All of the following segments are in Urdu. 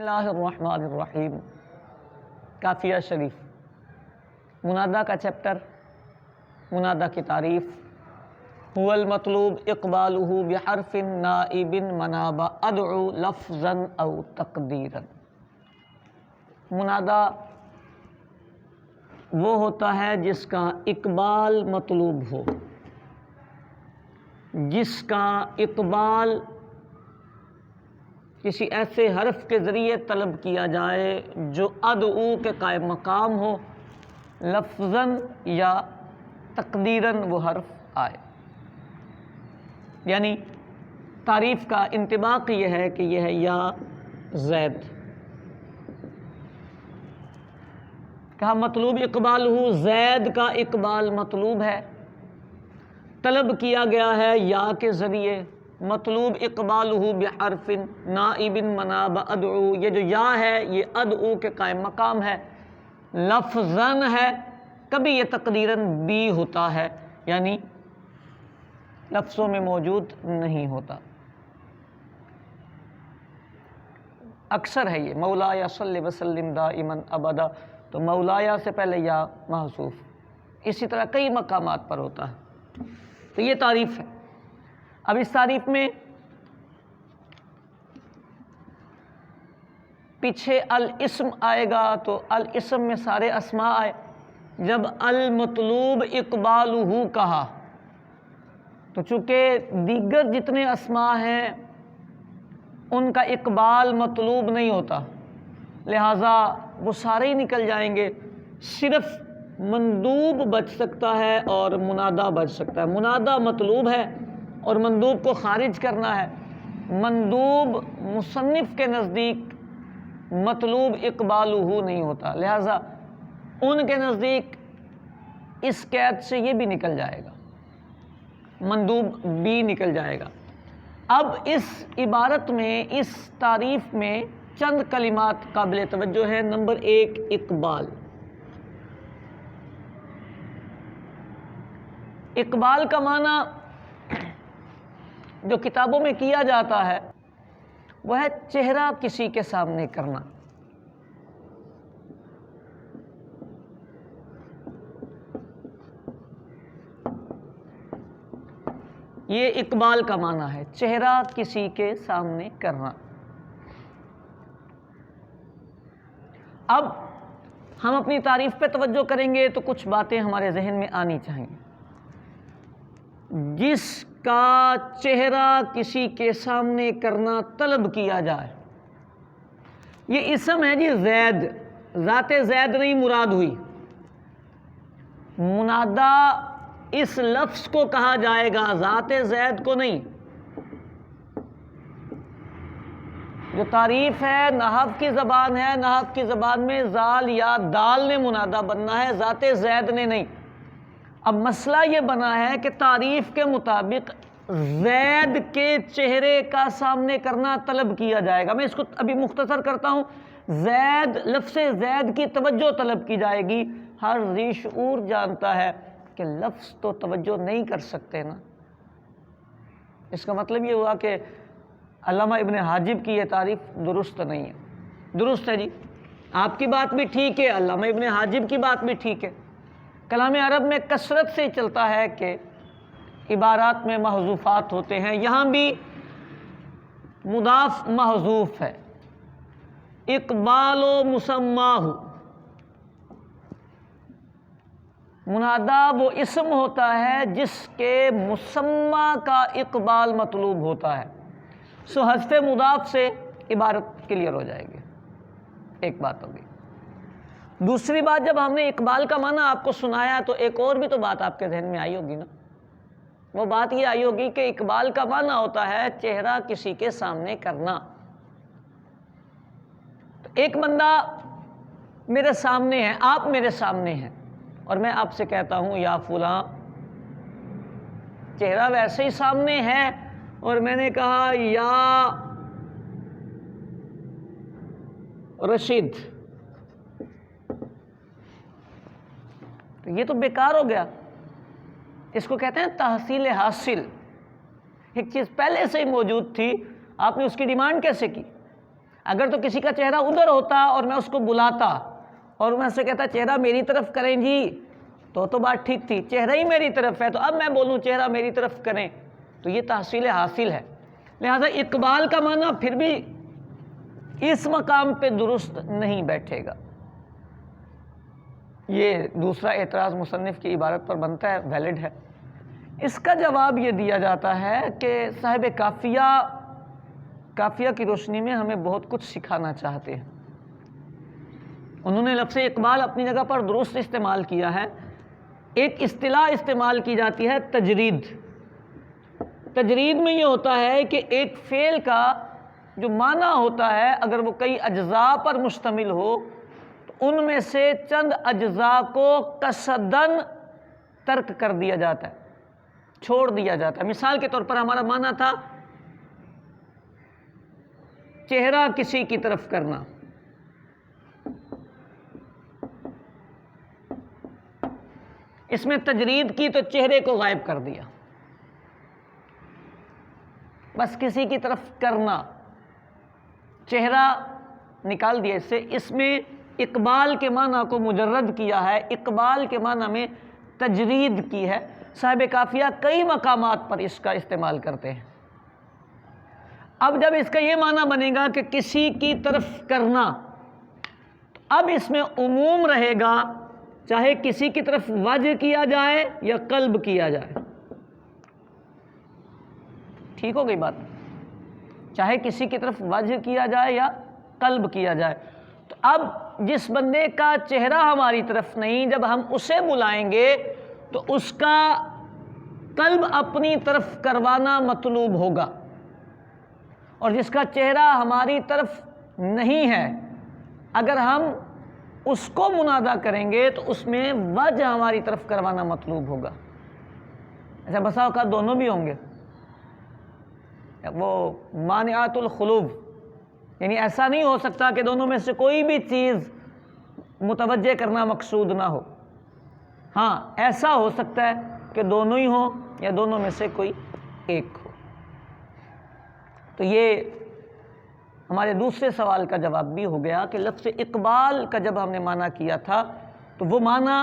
بسم اللہ الرحمن الرحیم۔ کافیہ شریف، منادہ کا چیپٹر، منادہ کی تعریف۔ هو المطلوب اقبالہ بحرف نائب مناب ادعو لفظا او تقدیرا۔ منادہ وہ ہوتا ہے جس کا اقبال مطلوب ہو، جس کا اقبال کسی ایسے حرف کے ذریعے طلب کیا جائے جو ادعو کے قائم مقام ہو، لفظاً یا تقدیراً وہ حرف آئے۔ یعنی تعریف کا انطباق یہ ہے کہ یہ ہے یا زید۔ کہا مطلوب اقبال ہو، زید کا اقبال مطلوب ہے، طلب کیا گیا ہے یا کے ذریعے۔ مطلوب اقبالہ بحرف نائب مناب ادعو، یہ جو یا ہے یہ ادعو کے قائم مقام ہے، لفظاً ہے، کبھی یہ تقدیراً بھی ہوتا ہے، یعنی لفظوں میں موجود نہیں ہوتا۔ اکثر ہے یہ مولایا صلی وسلم دائما ابدا، تو مولایا سے پہلے یا محذوف، اسی طرح کئی مقامات پر ہوتا ہے۔ تو یہ تعریف ہے۔ اب اس تعریف میں پیچھے الاسم آئے گا، تو الاسم میں سارے اسماء آئے۔ جب المطلوب اقبالہ کہا تو چونکہ دیگر جتنے اسماء ہیں ان کا اقبال مطلوب نہیں ہوتا، لہٰذا وہ سارے ہی نکل جائیں گے، صرف مندوب بچ سکتا ہے اور منادہ بچ سکتا ہے۔ منادہ مطلوب ہے اور مندوب کو خارج کرنا ہے۔ مندوب مصنف کے نزدیک مطلوب اقبالہ نہیں ہوتا، لہٰذا ان کے نزدیک اس قید سے یہ بھی نکل جائے گا، مندوب بھی نکل جائے گا۔ اب اس عبارت میں، اس تعریف میں چند کلمات قابل توجہ ہیں۔ نمبر ایک، اقبال۔ اقبال کا معنی جو کتابوں میں کیا جاتا ہے وہ ہے چہرہ کسی کے سامنے کرنا۔ یہ اقبال کا معنی ہے، چہرہ کسی کے سامنے کرنا۔ اب ہم اپنی تعریف پہ توجہ کریں گے تو کچھ باتیں ہمارے ذہن میں آنی چاہیے۔ جس کا چہرہ کسی کے سامنے کرنا طلب کیا جائے، یہ اسم ہے جی زید، ذات زید نہیں مراد ہوئی۔ منادہ اس لفظ کو کہا جائے گا، ذات زید کو نہیں۔ جو تعریف ہے نحو کی زبان ہے، نحو کی زبان میں زال یا دال نے منادہ بننا ہے، ذات زید نے نہیں۔ اب مسئلہ یہ بنا ہے کہ تعریف کے مطابق زید کے چہرے کا سامنے کرنا طلب کیا جائے گا۔ میں اس کو ابھی مختصر کرتا ہوں۔ زید، لفظ زید کی توجہ طلب کی جائے گی۔ ہر ذی شعور جانتا ہے کہ لفظ تو توجہ نہیں کر سکتے نا۔ اس کا مطلب یہ ہوا کہ علامہ ابن حاجب کی یہ تعریف درست نہیں ہے۔ درست ہے جی، آپ کی بات بھی ٹھیک ہے، علامہ ابن حاجب کی بات بھی ٹھیک ہے۔ کلام عرب میں کثرت سے چلتا ہے کہ عبارات میں محذوفات ہوتے ہیں، یہاں بھی مضاف محذوف ہے۔ اقبال و مسماہ، منادہ وہ اسم ہوتا ہے جس کے مسمى کا اقبال مطلوب ہوتا ہے۔ سو حذف مضاف سے عبارت کلیئر ہو جائے گی۔ ایک بات ہوگی۔ دوسری بات، جب ہم نے اقبال کا معنی آپ کو سنایا تو ایک اور بھی تو بات آپ کے ذہن میں آئی ہوگی نا۔ وہ بات یہ آئی ہوگی کہ اقبال کا معنی ہوتا ہے چہرہ کسی کے سامنے کرنا۔ تو ایک بندہ میرے سامنے ہے، آپ میرے سامنے ہیں، اور میں آپ سے کہتا ہوں یا فلاں، چہرہ ویسے ہی سامنے ہے اور میں نے کہا یا رشید، تو یہ تو بیکار ہو گیا۔ اس کو کہتے ہیں تحصیل حاصل۔ ایک چیز پہلے سے ہی موجود تھی، آپ نے اس کی ڈیمانڈ کیسے کی؟ اگر تو کسی کا چہرہ ادھر ہوتا اور میں اس کو بلاتا اور میں اسے کہتا چہرہ میری طرف کریں جی، تو بات ٹھیک تھی. چہرہ ہی میری طرف ہے تو اب میں بولوں چہرہ میری طرف کریں تو یہ تحصیل حاصل ہے. لہذا اقبال کا معنی پھر بھی اس مقام پہ درست نہیں بیٹھے گا. یہ دوسرا اعتراض مصنف کی عبارت پر بنتا ہے، ویلڈ ہے. اس کا جواب یہ دیا جاتا ہے کہ صاحب کافیہ کی روشنی میں ہمیں بہت کچھ سکھانا چاہتے ہیں. انہوں نے لفظ اقبال اپنی جگہ پر درست استعمال کیا ہے. ایک اصطلاح استعمال کی جاتی ہے تجرید. تجرید میں یہ ہوتا ہے کہ ایک فعل کا جو معنی ہوتا ہے اگر وہ کئی اجزاء پر مشتمل ہو تو ان میں سے چند اجزاء کو قصداً ترک کر دیا جاتا ہے، چھوڑ دیا جاتا ہے. مثال کے طور پر ہمارا معنی تھا چہرہ کسی کی طرف کرنا. اس میں تجرید کی تو چہرے کو غائب کر دیا، بس کسی کی طرف کرنا، چہرہ نکال دیا اس سے. اس میں اقبال کے معنی کو مجرد کیا ہے، اقبال کے معنی میں تجرید کی ہے. صاحب کافیہ کئی مقامات پر اس کا استعمال کرتے ہیں. اب جب اس کا یہ معنی بنے گا کہ کسی کی طرف کرنا، اب اس میں عموم رہے گا، چاہے کسی کی طرف وجہ کیا جائے یا قلب کیا جائے. ٹھیک ہو گئی بات؟ چاہے کسی کی طرف وجہ کیا جائے یا قلب کیا جائے. تو اب جس بندے کا چہرہ ہماری طرف نہیں، جب ہم اسے بلائیں گے تو اس کا قلب اپنی طرف کروانا مطلوب ہوگا، اور جس کا چہرہ ہماری طرف نہیں ہے اگر ہم اس کو منادہ کریں گے تو اس میں وجہ ہماری طرف کروانا مطلوب ہوگا. اچھا بسا اوقات دونوں بھی ہوں گے، وہ مانعات الخلوف، یعنی ایسا نہیں ہو سکتا کہ دونوں میں سے کوئی بھی چیز متوجہ کرنا مقصود نہ ہو. ہاں ایسا ہو سکتا ہے کہ دونوں ہی ہوں یا دونوں میں سے کوئی ایک ہو. تو یہ ہمارے دوسرے سوال کا جواب بھی ہو گیا کہ لفظ اقبال کا جب ہم نے معنی کیا تھا تو وہ معنی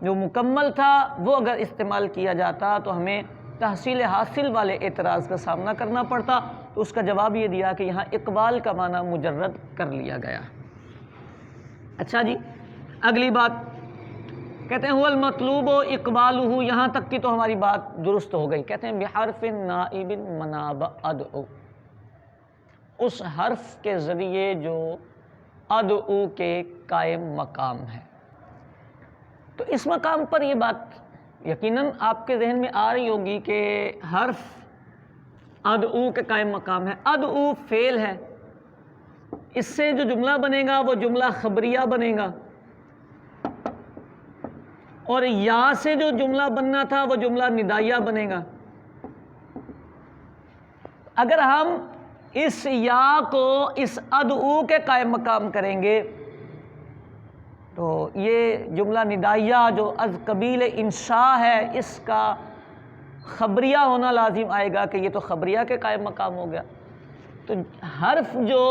جو مکمل تھا وہ اگر استعمال کیا جاتا تو ہمیں تحصیل حاصل والے اعتراض کا سامنا کرنا پڑتا. تو اس کا جواب یہ دیا کہ یہاں اقبال کا معنی مجرد کر لیا گیا. اچھا جی، اگلی بات کہتے ہیں هو المطلوب اقبالہ. یہاں تک کی تو ہماری بات درست ہو گئی. کہتے ہیں بحرف نائب مناب ادعو، اس حرف کے ذریعے جو ادعو کے قائم مقام ہے. تو اس مقام پر یہ بات یقیناً آپ کے ذہن میں آ رہی ہوگی کہ حرف ادعو کے قائم مقام ہے. ادعو فعل ہے، اس سے جو جملہ بنے گا وہ جملہ خبریہ بنے گا، اور یا سے جو جملہ بننا تھا وہ جملہ ندائیہ بنے گا. اگر ہم اس یا کو اس ادعو کے قائم مقام کریں گے تو یہ جملہ ندائیہ جو از قبیل انشاء ہے اس کا خبریہ ہونا لازم آئے گا کہ یہ تو خبریہ کے قائم مقام ہو گیا. تو حرف جو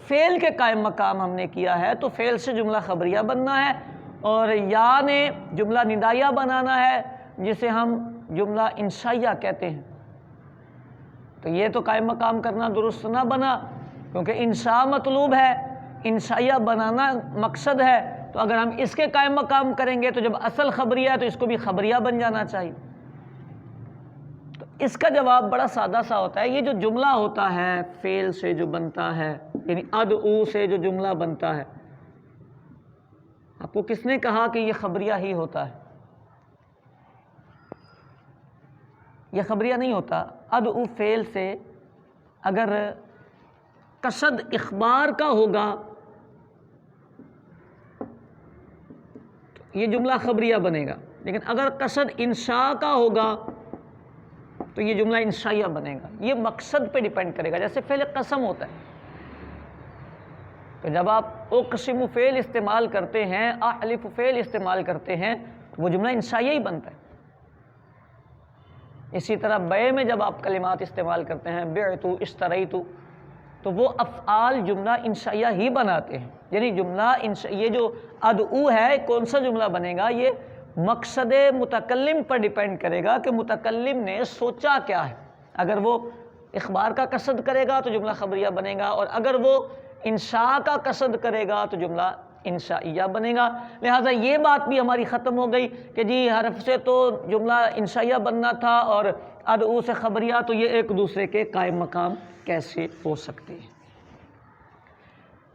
فعل کے قائم مقام ہم نے کیا ہے تو فعل سے جملہ خبریہ بننا ہے، اور یا نے جملہ ندائیہ بنانا ہے جسے ہم جملہ انشائیہ کہتے ہیں. تو یہ تو قائم مقام کرنا درست نہ بنا کیونکہ انشاء مطلوب ہے، انشائیہ بنانا مقصد ہے. تو اگر ہم اس کے قائم مقام کریں گے تو جب اصل خبریہ ہے تو اس کو بھی خبریہ بن جانا چاہیے. تو اس کا جواب بڑا سادہ سا ہوتا ہے. یہ جو جملہ ہوتا ہے فعل سے جو بنتا ہے، یعنی ادعو سے جو جملہ بنتا ہے، آپ کو کس نے کہا کہ یہ خبریہ ہی ہوتا ہے؟ یہ خبریہ نہیں ہوتا. ادعو فعل سے اگر قصد اخبار کا ہوگا تو یہ جملہ خبریہ بنے گا، لیکن اگر قصد انشاء کا ہوگا تو یہ جملہ انشائیہ بنے گا. یہ مقصد پہ ڈیپینڈ کرے گا. جیسے فعل قسم ہوتا ہے کہ جب آپ اقسم فعل استعمال کرتے ہیں، احلف فعل استعمال کرتے ہیں تو وہ جملہ انشائیہ ہی بنتا ہے. اسی طرح بے میں جب آپ کلمات استعمال کرتے ہیں، بعتو، اشتریتو، تو وہ افعال جملہ انشائیہ ہی بناتے ہیں. یعنی جملہ یہ جو ادعو ہے کون سا جملہ بنے گا، یہ مقصد متکلم پر ڈیپینڈ کرے گا کہ متکلم نے سوچا کیا ہے. اگر وہ اخبار کا قصد کرے گا تو جملہ خبریہ بنے گا، اور اگر وہ انشاء کا قصد کرے گا تو جملہ انشائیہ بنے گا. لہٰذا یہ بات بھی ہماری ختم ہو گئی کہ جی حرف سے تو جملہ انشائیہ بننا تھا اور ادعو سے خبریہ، تو یہ ایک دوسرے کے قائم مقام کیسے ہو سکتے ہیں.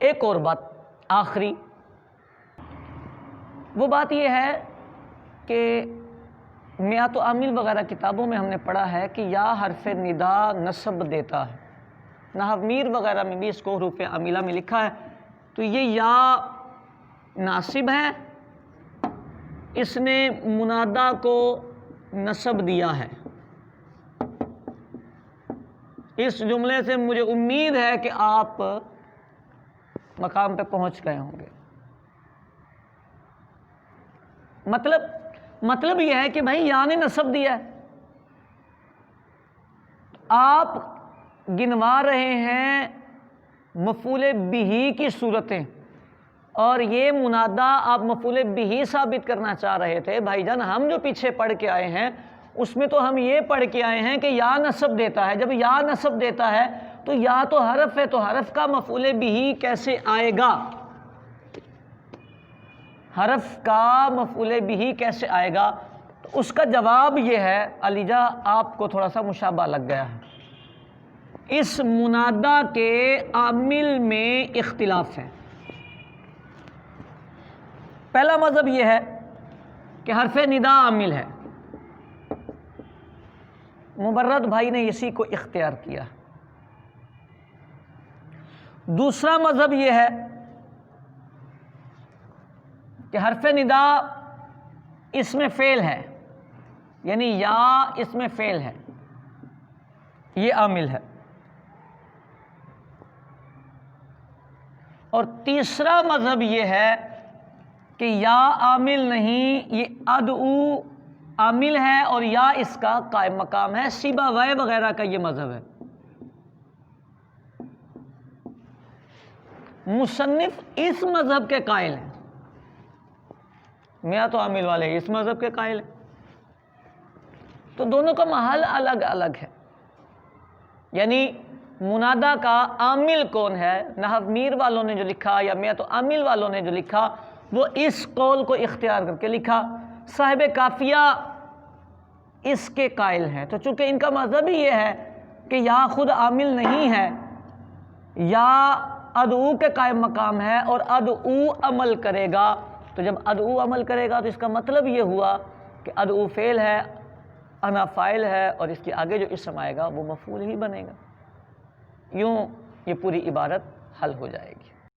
ایک اور بات آخری، وہ بات یہ ہے کہ میات و عامل وغیرہ کتابوں میں ہم نے پڑھا ہے کہ یا حرف ندا نصب دیتا ہے. نحو میر وغیرہ میں بھی اس کو حروف عاملہ میں لکھا ہے. تو یہ یا ناصب ہے، اس نے منادا کو نصب دیا ہے. اس جملے سے مجھے امید ہے کہ آپ مقام پہ پہنچ گئے ہوں گے. مطلب یہ ہے کہ بھائی یا نے نصب دیا ہے، آپ گنوا رہے ہیں مفعول بہ کی صورتیں، اور یہ منادا آپ مفعول بہ ثابت کرنا چاہ رہے تھے. بھائی جان ہم جو پیچھے پڑھ کے آئے ہیں اس میں تو ہم یہ پڑھ کے آئے ہیں کہ یا نصب دیتا ہے. جب یا نصب دیتا ہے تو یا تو حرف ہے، تو حرف کا مفعول بہ کیسے آئے گا؟ حرف کا مفعول بہ کیسے آئے گا؟ تو اس کا جواب یہ ہے، علی جا آپ کو تھوڑا سا مشابہ لگ گیا ہے. اس منادا کے عامل میں اختلاف ہے. پہلا مذہب یہ ہے کہ حرف ندا عامل ہے، مبرد بھائی نے اسی کو اختیار کیا. دوسرا مذہب یہ ہے کہ حرف ندا اس میں فعل ہے، یعنی یا اس میں فعل ہے، یہ عامل ہے. اور تیسرا مذہب یہ ہے کہ یا عامل نہیں، یہ ادعو عامل ہے اور یا اس کا قائم مقام ہے. سیبویہ وغیرہ کا یہ مذہب ہے. مصنف اس مذہب کے قائل ہیں، میات و عامل والے اس مذہب کے قائل ہیں. تو دونوں کا محل الگ الگ ہے. یعنی منادا کا عامل کون ہے، نحو میر والوں نے جو لکھا یا میات و عامل والوں نے جو لکھا وہ اس قول کو اختیار کر کے لکھا. صاحب کافیہ اس کے قائل ہیں. تو چونکہ ان کا مذہب ہی یہ ہے کہ یا خود عامل نہیں ہے، یا ادعو کے قائم مقام ہے اور ادعو عمل کرے گا. تو جب ادعو عمل کرے گا تو اس کا مطلب یہ ہوا کہ ادعو فعل ہے، انا فاعل ہے، اور اس کے آگے جو اسم آئے گا وہ مفعول ہی بنے گا. یوں یہ پوری عبارت حل ہو جائے گی.